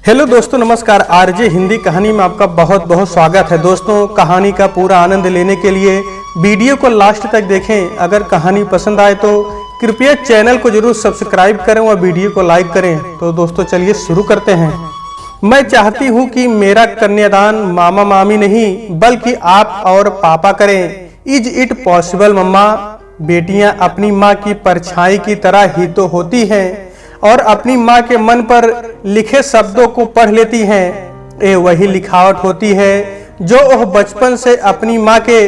Hello दोस्तों, नमस्कार। RJ Hindi कहानी में आपका बहुत बहुत स्वागत है। दोस्तों, कहानी का पूरा आनंद लेने के लिए वीडियो को लास्ट तक देखें। अगर कहानी पसंद आए तो कृपया चैनल को जरूर सब्सक्राइब करें और वीडियो को लाइक करें। तो दोस्तों, चलिए शुरू करते हैं। मैं चाहती हूँ कि मेरा कन्यादान मामा मामी नहीं बल्कि आप और पापा करें। इज इट पॉसिबल मम्मा? बेटियां अपनी माँ की परछाई की तरह ही तो होती हैं और अपनी माँ के मन पर लिखे शब्दों को पढ़ लेती हैं। ये वही लिखावट होती है जो वह बचपन से अपनी माँ के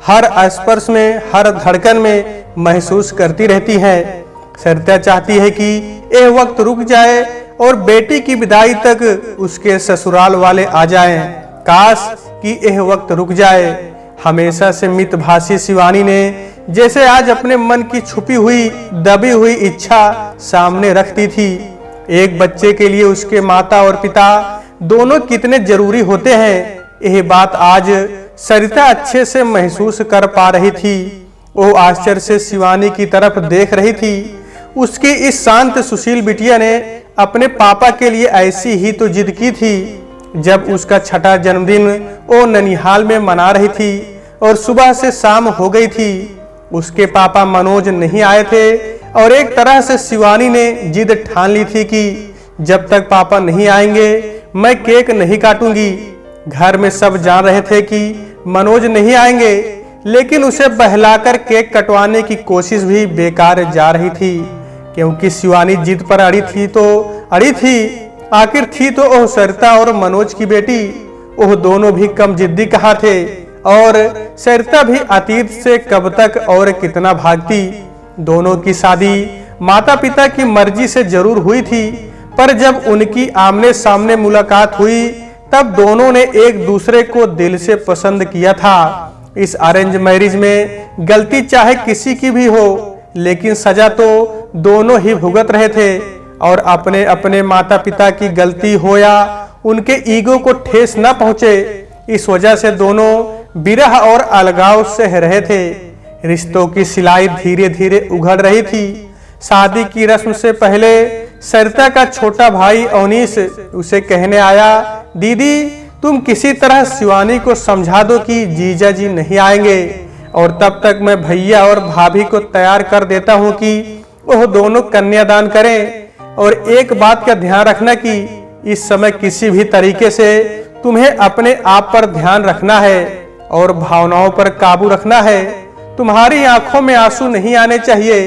हर स्पर्श में, हर धड़कन में महसूस करती रहती है। सरिता चाहती है कि यह वक्त रुक जाए और बेटी की विदाई तक उसके ससुराल वाले आ जाएं। काश कि यह वक्त रुक जाए। हमेशा से मितभाषी शिवानी ने जैसे आज अपने मन की छुपी हुई दबी हुई इच्छा सामने रखती थी। एक बच्चे के लिए उसके माता और पिता दोनों कितने जरूरी होते हैं, यह बात आज सरिता अच्छे से महसूस कर पा रही थी। वो आश्चर्य से शिवानी की तरफ देख रही थी। उसकी इस शांत सुशील बिटिया ने अपने पापा के लिए ऐसी ही तो जिद की थी। जब उसका छठा जन्मदिन वो ननिहाल में मना रही थी और सुबह से शाम हो गई थी, उसके पापा मनोज नहीं आए थे और एक तरह से शिवानी ने जिद ठान ली थी कि जब तक पापा नहीं आएंगे मैं केक नहीं काटूंगी। घर में सब जान रहे थे कि मनोज नहीं आएंगे, लेकिन उसे बहलाकर केक कटवाने की कोशिश भी बेकार जा रही थी, क्योंकि शिवानी जिद पर अड़ी थी। आखिर थी तो वह सरिता और मनोज की बेटी। वह दोनों भी कम जिद्दी कहाँ थे और सरिता भी अतीत से कब तक और कितना भागती। दोनों की शादी माता पिता की मर्जी से जरूर हुई थी, पर जब उनकी आमने सामने मुलाकात हुई तब दोनों ने एक दूसरे को दिल से पसंद किया था। इस अरेंज मैरिज में गलती चाहे किसी की भी हो, लेकिन सजा तो दोनों ही भुगत रहे थे और अपने अपने माता पिता की गलती हो या उनके ईगो को ठेस न पहुंचे, इस वजह से दोनों विरह और अलगाव सह रहे थे। रिश्तों की सिलाई धीरे धीरे उघड़ रही थी। शादी की रस्म से पहले सरिता का छोटा भाई अवनीश उसे कहने आया, दीदी तुम किसी तरह शिवानी को समझा दो कि जीजा जी नहीं आएंगे और तब तक मैं भैया और भाभी को तैयार कर देता हूँ कि वह दोनों कन्यादान करें। और एक बात का ध्यान रखना कि इस समय किसी भी तरीके से तुम्हें अपने आप पर ध्यान रखना है और भावनाओं पर काबू रखना है। तुम्हारी आंखों में आंसू नहीं आने चाहिए।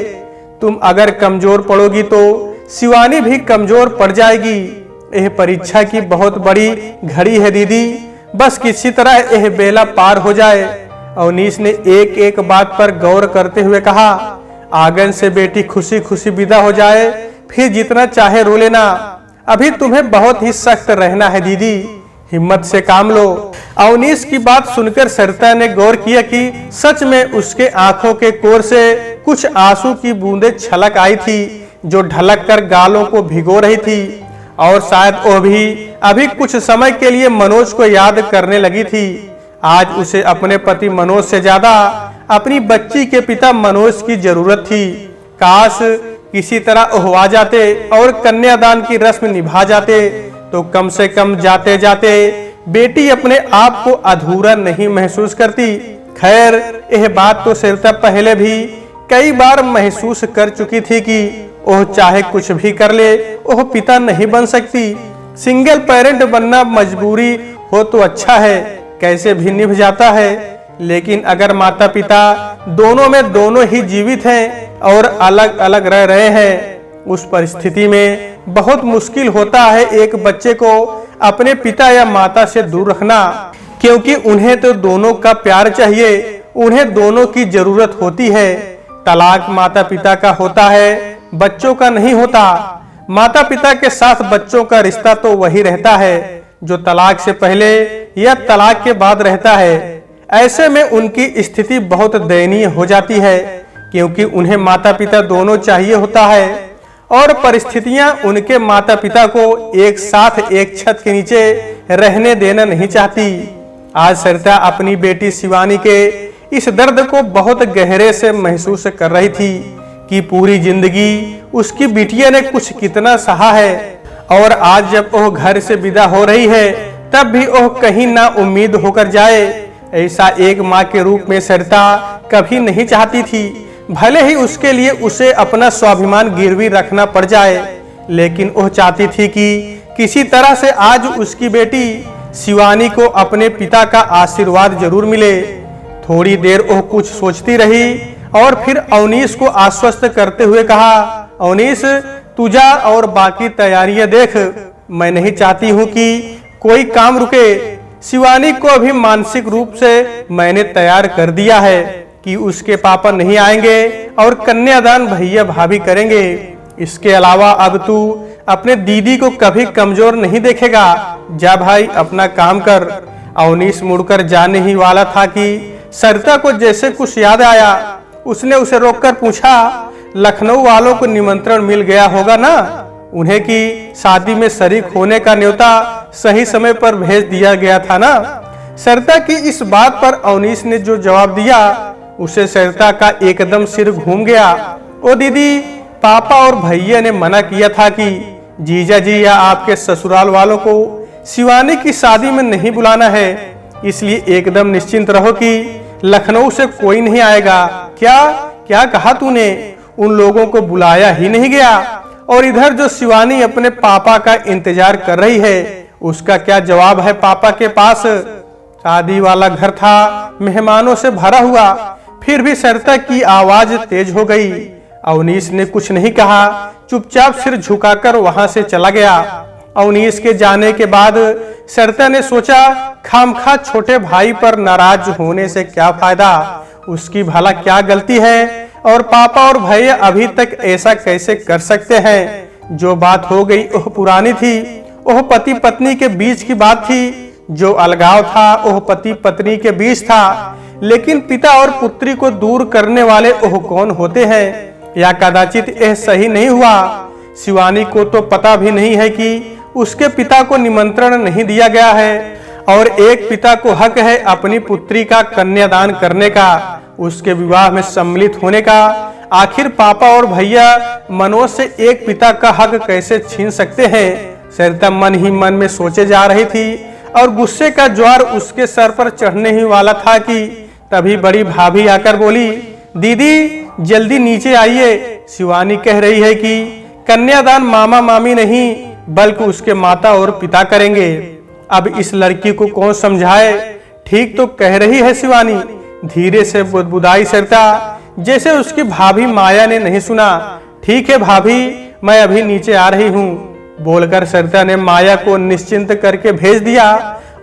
तुम अगर कमजोर पड़ोगी तो शिवानी भी कमजोर पड़ जाएगी। यह परीक्षा की बहुत बड़ी घड़ी है दीदी, बस किसी तरह यह बेला पार हो जाए। अवनीश ने एक एक बात पर गौर करते हुए कहा, आंगन से बेटी खुशी खुशी विदा हो जाए, फिर जितना चाहे रो लेना। अभी तुम्हें बहुत ही सख्त रहना है दीदी, हिम्मत से काम लो। अवनीश की बात सुनकर सरिता ने गौर किया कि सच में उसके आंखों के कोर से कुछ आंसू की बूंदें छलक आई थी जो ढलक कर गालों को भिगो रही थी। और शायद वो भी अभी कुछ समय के लिए मनोज को याद करने लगी थी। आज उसे अपने पति मनोज से ज्यादा अपनी बच्ची के पिता मनोज की जरूरत थी। काश किसी तरह वो आ जाते और कन्यादान की रस्म निभा जाते, तो कम से कम जाते जाते बेटी अपने आप को अधूरा नहीं महसूस करती। खैर, यह बात तो सरिता पहले भी कई बार महसूस कर चुकी थी कि वह चाहे कुछ भी कर ले, वह पिता नहीं बन सकती। सिंगल पेरेंट बनना मजबूरी हो तो अच्छा है, कैसे भी निभ जाता है, लेकिन अगर माता पिता दोनों में दोनों ही जीवित हैं और अलग अलग रह रहे हैं, उस परिस्थिति में बहुत मुश्किल होता है एक बच्चे को अपने पिता या माता से दूर रखना, क्योंकि उन्हें तो दोनों का प्यार चाहिए, उन्हें दोनों की जरूरत होती है। तलाक माता पिता का होता है, बच्चों का नहीं होता। माता पिता के साथ बच्चों का रिश्ता तो वही रहता है जो तलाक से पहले या तलाक के बाद रहता है। ऐसे में उनकी स्थिति बहुत दयनीय हो जाती है, क्योंकि उन्हें माता पिता दोनों चाहिए होता है और परिस्थितियां उनके माता पिता को एक साथ एक छत के नीचे रहने देना नहीं चाहती। आज सरिता अपनी बेटी शिवानी के इस दर्द को बहुत गहरे से महसूस कर रही थी कि पूरी जिंदगी उसकी बिटिया ने कुछ कितना सहा है और आज जब वह घर से विदा हो रही है तब भी वह कहीं ना उम्मीद होकर जाए। ऐसा एक माँ के रूप में सरिता कभी नहीं चाहती थी, भले ही उसके लिए उसे अपना स्वाभिमान गिरवी रखना पड़ जाए, लेकिन वह चाहती थी कि किसी तरह से आज उसकी बेटी शिवानी को अपने पिता का आशीर्वाद जरूर मिले। थोड़ी देर वह कुछ सोचती रही और फिर अवनीश को आश्वस्त करते हुए कहा, अवनीश तू जा और बाकी तैयारियां देख, मैं नहीं चाहती हूं कि कोई काम रुके। शिवानी को अभी मानसिक रूप से मैंने तैयार कर दिया है कि उसके पापा नहीं आएंगे और कन्यादान भैया भाभी करेंगे। इसके अलावा अब तू अपने दीदी को कभी कमजोर नहीं देखेगा। जा भाई अपना काम कर। अवनीश मुड़कर जाने ही वाला था कि सरिता को जैसे कुछ याद आया। उसने उसे रोककर पूछा, लखनऊ वालों को निमंत्रण मिल गया होगा ना? उन्हें कि शादी में शरीक होने का न्योता सही समय पर भेज दिया गया था ना? सरिता की इस बात पर अवनीश ने जो जवाब दिया उसे सरिता का एकदम सिर घूम गया। ओ दीदी, पापा और भैया ने मना किया था कि जीजा जी या आपके ससुराल वालों को शिवानी की शादी में नहीं बुलाना है, इसलिए एकदम निश्चिंत रहो कि लखनऊ से कोई नहीं आएगा। क्या क्या कहा तूने? उन लोगों को बुलाया ही नहीं गया। और इधर जो शिवानी अपने पापा का इंतजार कर रही है उसका क्या जवाब है पापा के पास? शादी वाला घर था मेहमानों से भरा हुआ, फिर भी सरिता की आवाज तेज हो गई। अवनीश ने कुछ नहीं कहा, चुपचाप सिर झुकाकर वहां से चला गया। अवनीश के जाने के बाद सरिता ने सोचा, खामखा छोटे भाई पर नाराज होने से क्या फायदा, उसकी भला क्या गलती है और पापा और भैया अभी तक ऐसा कैसे कर सकते हैं। जो बात हो गई वह पुरानी थी, वह पति पत्नी के बीच की बात थी। जो अलगाव था वह पति पत्नी के बीच था, लेकिन पिता और पुत्री को दूर करने वाले वह कौन होते हैं? या कदाचित यह सही नहीं हुआ। शिवानी को तो पता भी नहीं है कि उसके पिता को निमंत्रण नहीं दिया गया है और एक पिता को हक है अपनी पुत्री का कन्यादान करने का, उसके विवाह में सम्मिलित होने का। आखिर पापा और भैया मनोज से एक पिता का हक कैसे छीन सकते हैं? सरिता मन ही मन में सोचे जा रही थी और गुस्से का ज्वार उसके सर पर चढ़ने ही वाला था कि तभी बड़ी भाभी आकर बोली, दीदी जल्दी नीचे आइए। शिवानी कह रही है कि कन्यादान मामा मामी नहीं बल्कि उसके माता और पिता करेंगे। अब इस लड़की को कौन समझाए? ठीक तो कह रही है शिवानी, धीरे से बुदबुदाई सरिता, जैसे उसकी भाभी माया ने नहीं सुना। ठीक है भाभी, मैं अभी नीचे आ रही हूँ, बोलकर सरिता ने माया को निश्चिंत करके भेज दिया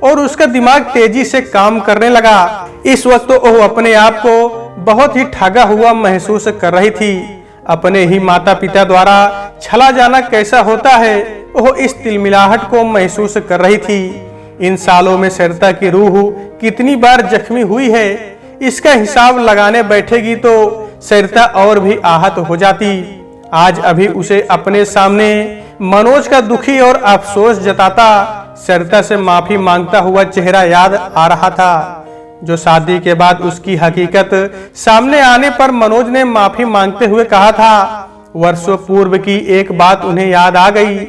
और उसका दिमाग तेजी से काम करने लगा। इस वक्त तो वह अपने आप को बहुत ही ठगा हुआ महसूस कर रही थी। अपने ही माता पिता द्वारा छला जाना कैसा होता है, वह इस तिलमिलाहट को महसूस कर रही थी। इन सालों में सरिता की रूह कितनी बार जख्मी हुई है, इसका हिसाब लगाने बैठेगी तो सरिता और भी आहत हो जाती। आज अभी उसे अपने सामने मनोज का दुखी और अफसोस जताता सरिता से माफी मांगता हुआ चेहरा याद आ रहा था। जो शादी के बाद उसकी हकीकत सामने आने पर मनोज ने माफी मांगते हुए कहा था। वर्षों पूर्व की एक बात उन्हें याद आ गई,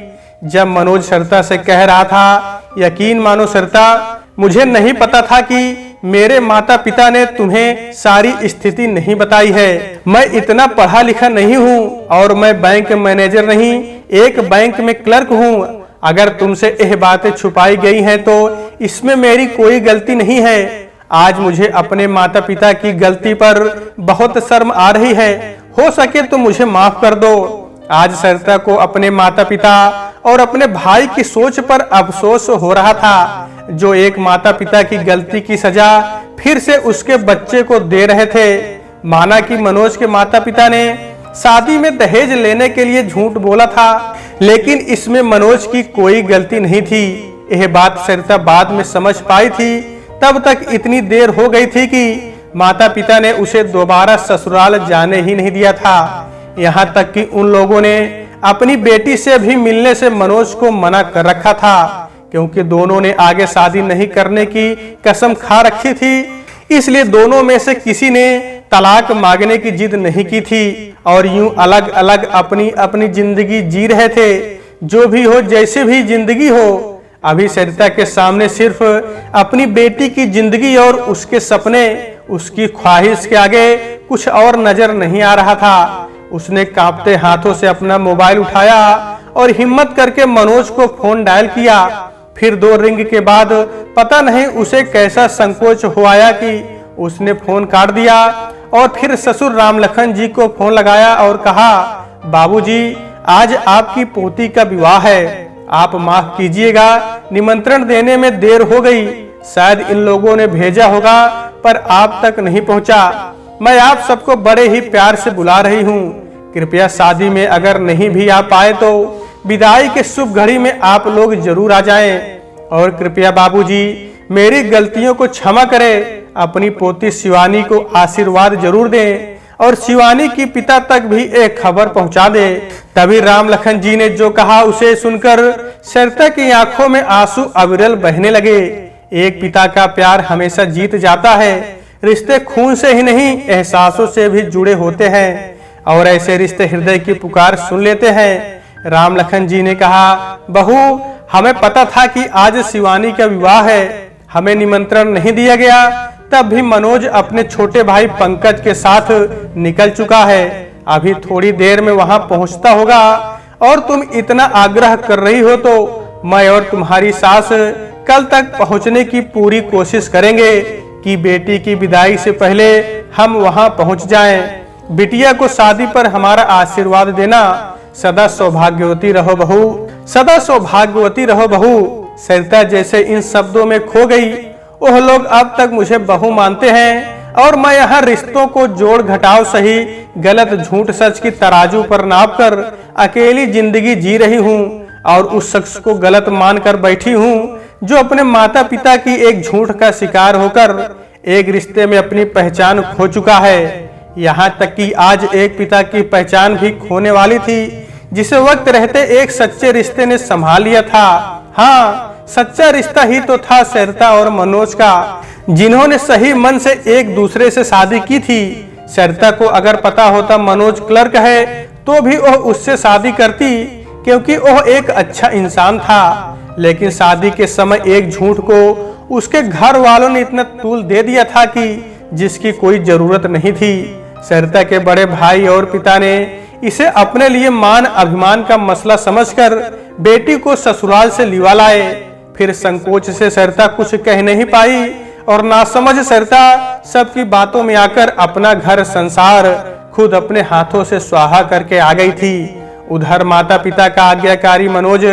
जब मनोज सरिता से कह रहा था, यकीन मानो सरिता, मुझे नहीं पता था कि मेरे माता पिता ने तुम्हें सारी स्थिति नहीं बताई है। मैं इतना पढ़ा लिखा नहीं हूँ और मैं बैंक मैनेजर नहीं, एक बैंक में क्लर्क हूँ। अगर तुमसे यह बातें छुपाई गई हैं तो इसमें मेरी कोई गलती नहीं है। आज मुझे अपने माता पिता की गलती पर बहुत शर्म आ रही है, हो सके तो मुझे माफ कर दो। आज सरिता को अपने माता पिता और अपने भाई की सोच पर अफसोस हो रहा था, जो एक माता पिता की गलती की सजा फिर से उसके बच्चे को दे रहे थे। माना कि मनोज के माता पिता ने शादी में दहेज लेने के लिए झूठ बोला था, लेकिन इसमें मनोज की कोई गलती नहीं थी। यह बात सरिता बाद में समझ पाई थी, तब तक इतनी देर हो गई थी कि माता पिता ने उसे दोबारा ससुराल जाने ही नहीं दिया था। यहाँ तक कि उन लोगों ने अपनी बेटी से भी मिलने से मनोज को मना कर रखा था, क्योंकि दोनों ने आगे शादी नहीं करने की कसम खा रखी थी। इसलिए दोनों में से किसी ने तलाक मांगने की जिद नहीं की थी और यूं अलग अलग अपनी अपनी जिंदगी जी रहे थे। जो भी हो, जैसे भी जिंदगी हो। अभी सरिता के सामने सिर्फ अपनी बेटी की जिंदगी और उसके सपने, उसकी ख्वाहिश के आगे कुछ और नजर नहीं आ रहा था। उसने कांपते हाथों से अपना मोबाइल उठाया और हिम्मत करके मनोज को फोन डायल किया। फिर 2 रिंग के बाद पता नहीं उसे कैसा संकोच हो आया कि उसने फोन काट दिया और फिर ससुर रामलखन जी को फोन लगाया और कहा, बाबूजी, आज आपकी पोती का विवाह है, आप माफ कीजिएगा, निमंत्रण देने में देर हो गई। शायद इन लोगों ने भेजा होगा पर आप तक नहीं पहुंचा। मैं आप सबको बड़े ही प्यार से बुला रही हूं। कृपया शादी में अगर नहीं भी आ पाए तो विदाई के शुभ घड़ी में आप लोग जरूर आ जाएं। और कृपया बाबूजी मेरी गलतियों को क्षमा करें। अपनी पोती शिवानी को आशीर्वाद जरूर दें और शिवानी की पिता तक भी एक खबर पहुंचा दे। तभी रामलखन जी ने जो कहा उसे सुनकर सरिता की आंखों में आंसू अविरल बहने लगे। एक पिता का प्यार हमेशा जीत जाता है। रिश्ते खून से ही नहीं, एहसासों से भी जुड़े होते हैं और ऐसे रिश्ते हृदय की पुकार सुन लेते हैं। रामलखन जी ने कहा, बहू, हमें पता था कि आज शिवानी का विवाह है, हमें निमंत्रण नहीं दिया गया। तब भी मनोज अपने छोटे भाई पंकज के साथ निकल चुका है, अभी थोड़ी देर में वहां पहुंचता होगा। और तुम इतना आग्रह कर रही हो तो मैं और तुम्हारी सास कल तक पहुंचने की पूरी कोशिश करेंगे कि बेटी की विदाई से पहले हम वहां पहुंच जाएं। बिटिया को शादी पर हमारा आशीर्वाद देना। सदा सौभाग्यवती रहो बहू, सदा सौभाग्यवती रहो बहू। सरिता जैसे इन शब्दों में खो गई। वह लोग अब तक मुझे बहू मानते हैं और मैं यहाँ रिश्तों को जोड़ घटाव सही गलत झूठ सच की तराजू पर नाप कर अकेली जिंदगी जी रही हूँ और उस शख्स को गलत मान कर बैठी हूँ जो अपने माता पिता की एक झूठ का शिकार होकर एक रिश्ते में अपनी पहचान खो चुका है। यहाँ तक कि आज एक पिता की पहचान भी खोने वाली थी जिसे वक्त रहते एक सच्चे रिश्ते ने संभाल लिया था। हाँ, सच्चा रिश्ता ही तो था सरिता और मनोज का, जिन्होंने सही मन से एक दूसरे से शादी की थी। सरिता को अगर पता होता मनोज क्लर्क है तो भी वह उससे शादी करती, क्योंकि वह एक अच्छा इंसान था। लेकिन शादी के समय एक झूठ को उसके घर वालों ने इतना तूल दे दिया था कि जिसकी कोई जरूरत नहीं थी। सरिता के बड़े भाई और पिता ने इसे अपने लिए मान अभिमान का मसला समझकर बेटी को ससुराल से लिवा लाए। फिर संकोच से सरिता कुछ कह नहीं पाई और नासमझ सरिता सबकी बातों में आकर अपना घर संसार खुद अपने हाथों से स्वाहा करके आ गई थी। उधर माता पिता का आज्ञाकारी मनोज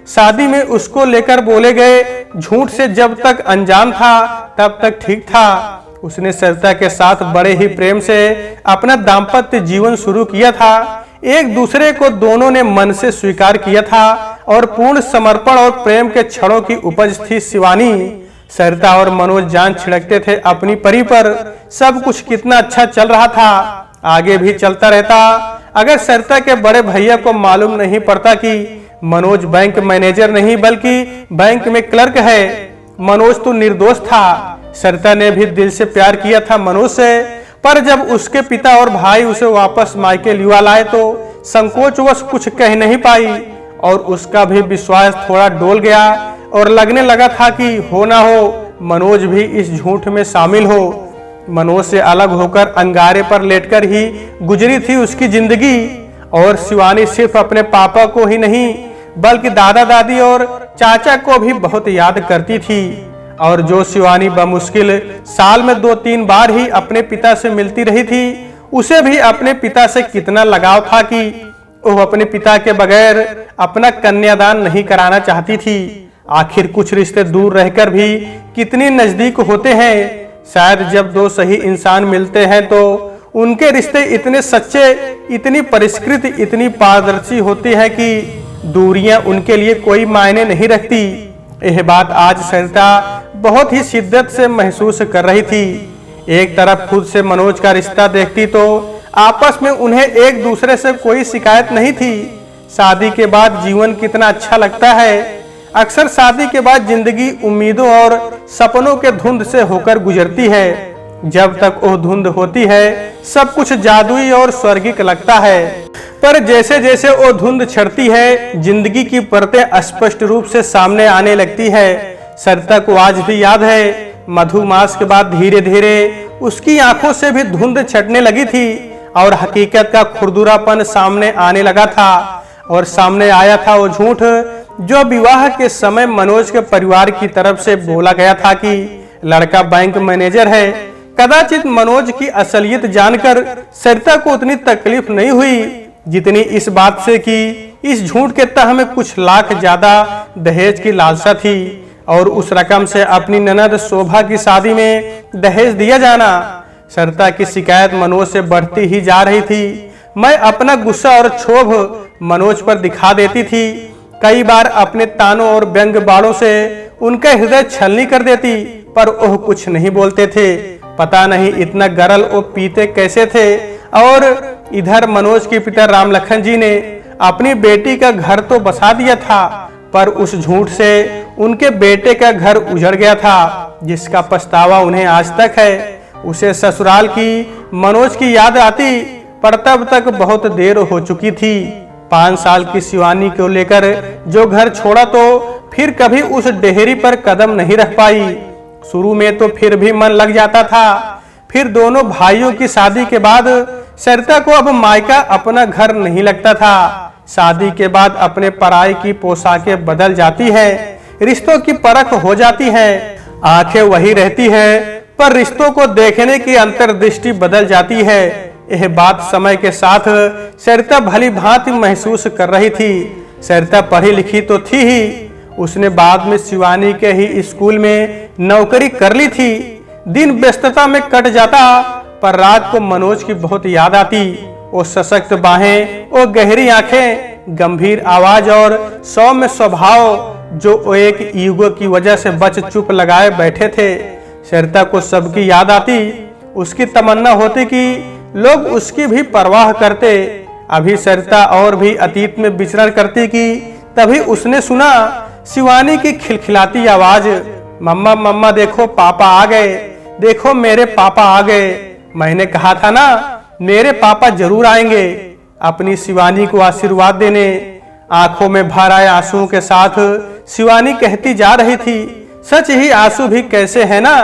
शादी में उसको लेकर बोले गए झूठ से जब तक अनजान था तब तक ठीक था। उसने सरिता के साथ बड़े ही प्रेम से अपना दाम्पत्य जीवन शुरू किया था। एक दूसरे को दोनों ने मन से स्वीकार किया था और पूर्ण समर्पण और प्रेम के क्षणों की उपज थी शिवानी। सरिता और मनोज जान छिड़कते थे अपनी परी पर। सब कुछ कितना अच्छा चल रहा था, आगे भी चलता रहता अगर सरिता के बड़े भैया को मालूम नहीं पड़ता कि मनोज बैंक मैनेजर नहीं बल्कि बैंक में क्लर्क है। मनोज तो निर्दोष था। सरिता ने भी दिल से प्यार किया था मनोज से, पर जब उसके पिता और भाई उसे वापस मायके लिवा लाए तो संकोचवश कुछ कह नहीं पाई और उसका भी विश्वास थोड़ा डोल गया और लगने लगा था कि हो ना हो मनोज भी इस झूठ में शामिल हो। मनोज से अलग होकर अंगारे पर लेटकर ही गुजरी थी उसकी जिंदगी और शिवानी सिर्फ अपने पापा को ही नहीं बल्कि दादा दादी और चाचा को भी बहुत याद करती थी। और जो शिवानी बमुश्किल साल में 2-3 बार ही अपने पिता से मिलती रही थी, उसे भी अपने पिता से कितना लगाव था कि वह अपने पिता के बगैर अपना कन्यादान नहीं कराना चाहती थी। आखिर कुछ रिश्ते दूर रहकर भी कितनी नजदीक होते हैं। शायद जब दो सही इंसान मिलते हैं तो उनके रिश्ते इतने सच्चे, इतनी परिष्कृत, इतनी पारदर्शी होती है कि दूरियां उनके लिए कोई मायने नहीं रखती। यह बात आज सरिता बहुत ही शिद्दत से महसूस कर रही थी। एक तरफ खुद से मनोज का रिश्ता देखती तो आपस में उन्हें एक दूसरे से कोई शिकायत नहीं थी। शादी के बाद जीवन कितना अच्छा लगता है। अक्सर शादी के बाद जिंदगी उम्मीदों और सपनों के धुंध से होकर गुजरती है। जब तक वो धुंध होती है सब कुछ जादुई और स्वर्गिक लगता है। पर जैसे जैसे वो धुंध छड़ती है, जिंदगी की परतें स्पष्ट रूप से सामने आने लगती है। सरिता को आज भी याद है, मधुमास के बाद धीरे धीरे उसकी आंखों से भी धुंध छटने लगी थी और हकीकत का खुरदुरापन सामने आने लगा था। और सामने आया था वो झूठ जो विवाह के समय मनोज के परिवार की तरफ से बोला गया था कि लड़का बैंक मैनेजर है। कदाचित मनोज की असलियत जानकर सरिता को उतनी तकलीफ नहीं हुई जितनी इस बात से कि इस झूठ के तह में कुछ लाख ज्यादा दहेज की लालसा थी और उस रकम से अपनी ननद शोभा की शादी में दहेज दिया जाना। सरिता की शिकायत मनोज से बढ़ती ही जा रही थी। मैं अपना गुस्सा और क्षोभ मनोज पर दिखा देती थी। कई बार अपने तानों और व्यंग बाणों से उनका हृदय छलनी कर देती, पर वह कुछ नहीं बोलते थे। पता नहीं इतना गरल वो पीते कैसे थे। और इधर मनोज के पिता राम लखन जी ने अपनी बेटी का घर तो बसा दिया था, पर उस झूठ से उनके बेटे का घर उजड़ गया था, जिसका पछतावा उन्हें आज तक है। उसे ससुराल की मनोज की याद आती, पर तब तक बहुत देर हो चुकी थी। 5 साल की शिवानी को लेकर जो घर छोड़ा तो फिर कभी उस डेहरी पर कदम नहीं रख पाई। शुरू में तो फिर भी मन लग जाता था। फिर दोनों भाइयों की शादी के बाद सरिता को अब मायका अपना घर नहीं लगता था। शादी के बाद अपने पराये की पोशाकें बदल जाती है, रिश्तों की परख हो जाती है। आंखें वही रहती है, पर रिश्तों को देखने की अंतर्दृष्टि बदल जाती है। यह बात समय के साथ सरिता भली भांति महसूस कर रही थी। सरिता पढ़ी लिखी तो थी ही, उसने बाद में शिवानी के ही स्कूल में नौकरी कर ली थी। दिन व्यस्तता में कट जाता, पर रात को मनोज की बहुत याद आती। वो सशक्त बाहें, वो गहरी आंखें, गंभीर आवाज और सौम्य स्वभाव जो वो एक ईगो की वजह से बच चुप लगाए बैठे थे। सरिता को सबकी याद आती। उसकी तमन्ना होती कि लोग उसकी भी परवाह करते। अभी सरिता और भी अतीत में विचरण करती कि तभी उसने सुना शिवानी की खिलखिलाती आवाज, मम्मा मम्मा देखो पापा आ गए, देखो मेरे पापा आ गए। मैंने कहा था ना मेरे पापा जरूर आएंगे। अपनी शिवानी को आशीर्वाद देने आंखों में भर आए आंसुओं के साथ शिवानी कहती जा रही थी, सच ही आंसू भी कैसे है ना,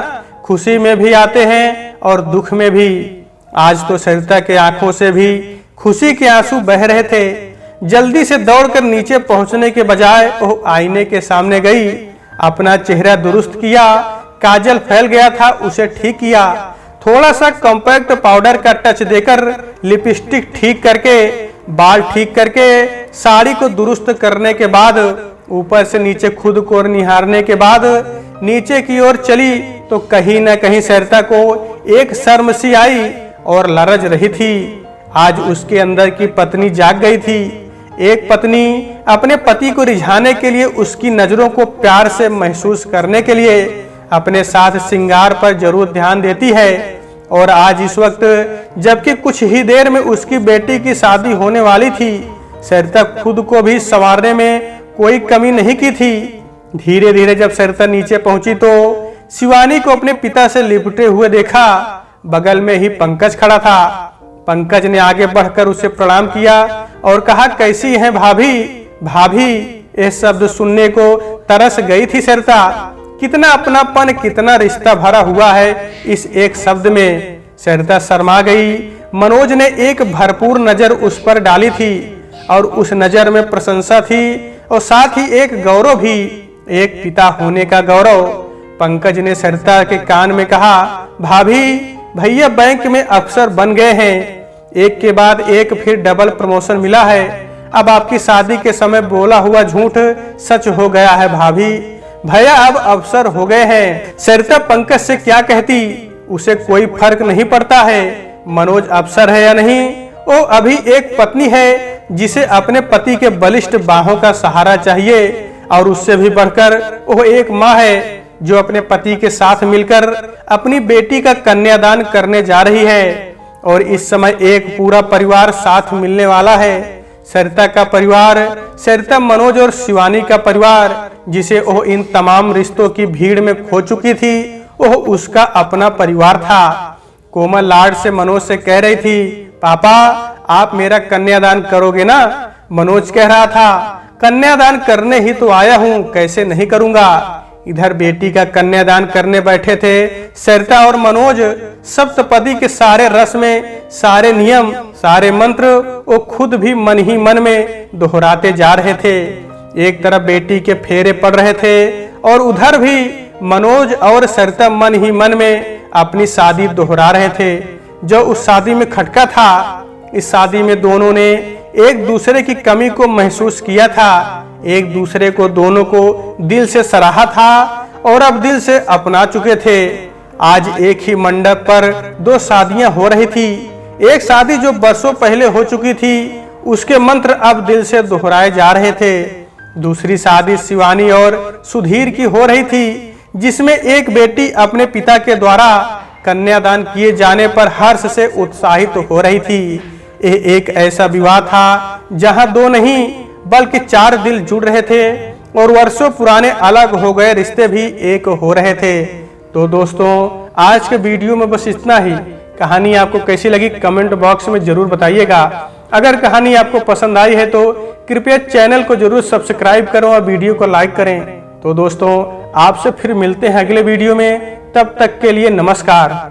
खुशी में भी आते हैं और दुख में भी। आज तो सरिता के आंखों से भी खुशी के आंसू बह रहे थे। जल्दी से दौड़कर नीचे पहुंचने के बजाय वो आईने के सामने गई, अपना चेहरा दुरुस्त किया। काजल फैल गया था, उसे ठीक किया। थोड़ा सा कॉम्पैक्ट पाउडर का टच देकर लिपस्टिक ठीक करके, बाल ठीक करके, साड़ी को दुरुस्त करने के बाद, ऊपर से नीचे खुद को निहारने के बाद नीचे की ओर चली तो कहीं न कहीं सरिता को एक शर्म सी आई और लरज रही थी। आज उसके अंदर की पत्नी जाग गई थी। एक पत्नी अपने पति को रिझाने के लिए, उसकी नजरों को प्यार से महसूस करने के लिए अपने साथ श्रृंगार पर जरूर ध्यान देती है। और आज इस वक्त जबकि कुछ ही देर में उसकी बेटी की शादी होने वाली थी, सरिता खुद को भी संवारने में कोई कमी नहीं की थी। धीरे धीरे जब सरिता नीचे पहुंची तो शिवानी को अपने पिता से लिपटे हुए देखा। बगल में ही पंकज खड़ा था। पंकज ने आगे बढ़कर उसे प्रणाम किया और कहा, कैसी हैं भाभी? भाभी, यह शब्द सुनने को तरस गई थी सरिता। कितना अपनापन, कितना रिश्ता भरा हुआ है इस एक शब्द में। सरिता शर्मा गई। मनोज ने एक भरपूर नजर उस पर डाली थी और उस नजर में प्रशंसा थी और साथ ही एक गौरव भी, एक पिता होने का गौरव। पंकज ने सरिता के कान में कहा, भाभी, भैया बैंक में अफसर बन गए हैं। एक के बाद एक फिर डबल प्रमोशन मिला है। अब आपकी शादी के समय बोला हुआ झूठ सच हो गया है भाभी। भैया अब अफसर हो गए हैं। सरिता पंकज से क्या कहती, उसे कोई फर्क नहीं पड़ता है। मनोज अफसर है या नहीं, वो अभी एक पत्नी है जिसे अपने पति के बलिष्ठ बाहों का सहारा चाहिए। और उससे भी बढ़कर वो एक माँ है जो अपने पति के साथ मिलकर अपनी बेटी का कन्यादान करने जा रही है। और इस समय एक पूरा परिवार साथ मिलने वाला है। सरिता का परिवार, सरिता, मनोज और शिवानी का परिवार, जिसे वो इन तमाम रिश्तों की भीड़ में खो चुकी थी, वो उसका अपना परिवार था। कोमल लाड से मनोज से कह रही थी, पापा आप मेरा कन्यादान करोगे ना? मनोज कह रहा था, कन्यादान करने ही तो आया हूं, कैसे नहीं करूंगा। इधर बेटी का कन्यादान करने बैठे थे सरिता और मनोज। सप्तपदी के सारे रस्में, सारे नियम, सारे मंत्र वो खुद भी मन ही मन में दोहराते जा रहे थे। एक तरफ बेटी के फेरे पड़ रहे थे और उधर भी मनोज और सरिता मन ही मन में अपनी शादी दोहरा रहे थे। जो उस शादी में खटका था, इस शादी में दोनों ने एक दूसरे की कमी को महसूस किया था, एक दूसरे को दोनों को दिल से सराहा था और अब दिल से अपना चुके थे। आज एक ही मंडप पर दो शादियां हो रही थी। एक शादी जो बरसों पहले हो चुकी थी, उसके मंत्र अब दिल से दोहराए जा रहे थे। दूसरी शादी शिवानी और सुधीर की हो रही थी, जिसमें एक बेटी अपने पिता के द्वारा कन्यादान किए जाने पर हर्ष से उत्साहित हो रही थी। एक ऐसा विवाह था जहां दो नहीं बल्कि 4 दिल जुड़ रहे थे और वर्षों पुराने अलग हो गए रिश्ते भी एक हो रहे थे। तो दोस्तों आज के वीडियो में बस इतना ही। कहानी आपको कैसी लगी कमेंट बॉक्स में जरूर बताइएगा। अगर कहानी आपको पसंद आई है तो कृपया चैनल को जरूर सब्सक्राइब करें और वीडियो को लाइक करें। तो दोस्तों आपसे फिर मिलते हैं अगले वीडियो में, तब तक के लिए नमस्कार।